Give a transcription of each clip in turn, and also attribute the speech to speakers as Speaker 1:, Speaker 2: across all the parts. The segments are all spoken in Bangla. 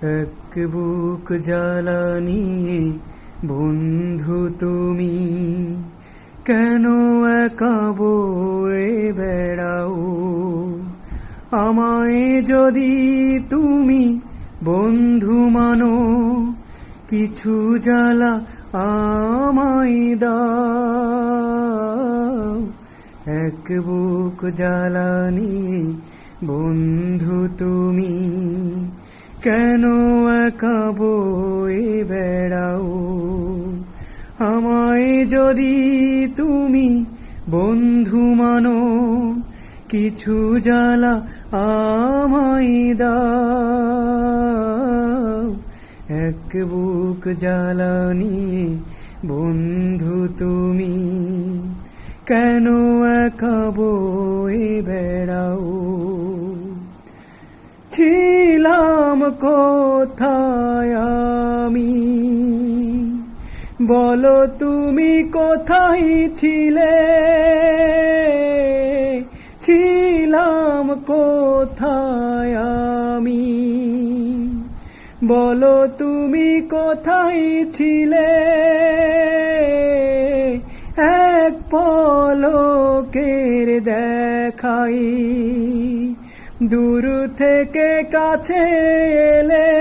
Speaker 1: এক বুক জ্বালা নিয়ে বন্ধু তুমি কেন একা বয়ে বেড়াও? আমায় যদি তুমি বন্ধু মানো, কিছু জ্বালা আমায় দাও। এক বুক জ্বালা নিয়ে বন্ধু তুমি কেন একা বয়ে বেড়াও? আমায় যদি তুমি বন্ধু মানো, কিছু জ্বালা আমায় দাও। এক বুক জ্বালা নিয়ে বন্ধু তুমি কেন একা বয়ে বেড়াও? ছিলাম কোথায় আমি, বলো তুমি কোথায় ছিলে? ছিলাম কোথায় আমি, বলো তুমি কোথায় ছিলে? এক পলকের দেখাই দূর থেকে কাছে এলে,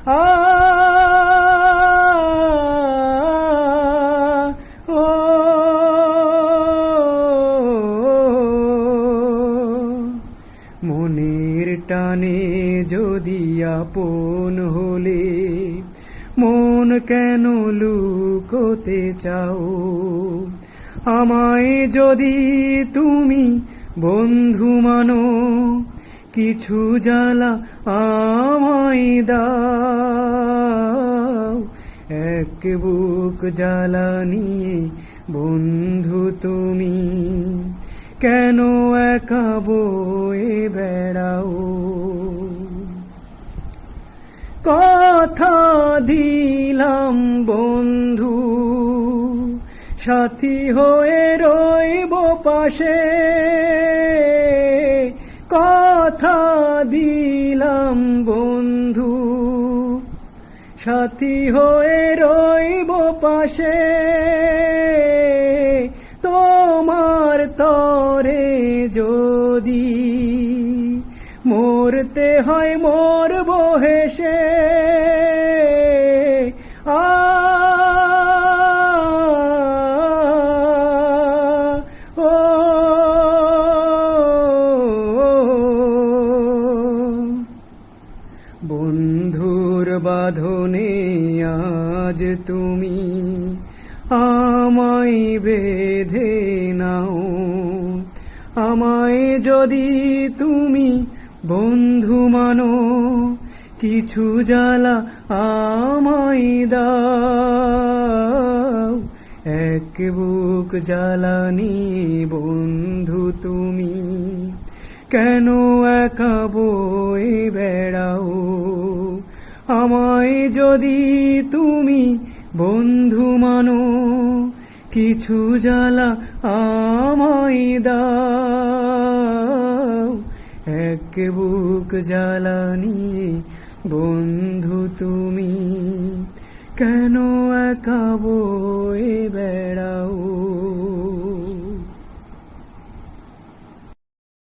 Speaker 1: ও মনের টানে যদি আপন হলে, মন কেন লুকোতে চাও? আমায় যদি তুমি বন্ধু মানো, কিছু জ্বালা আমায় দাও। এক বুক জ্বালা নিয়ে বন্ধু তুমি কেন একা বয়ে বেড়াও? কথা দিলাম বন্ধু, সাথী হয়ে রইব পাশে। কথা দিলাম বন্ধু, সাথী হয়ে রইব পাশে। তোমার তরে যদি মরতে হয় মরব হেসে। ও বন্ধুর বাঁধনে আজ তুমি আমায় বেঁধে নাও। আমায় যদি তুমি বন্ধু মানো, কিছু জ্বালা আমায় দাও। এক বুক জ্বালা নিয়ে বন্ধু তুমি কেন একা বয়ে বেড়াও? আমায় যদি তুমি বন্ধু মানো, কিছু জ্বালা আমায় দাও। এক বুক জ্বালা নিয়ে বন্ধু তুমি কেন একা বয়ে বেড়াও?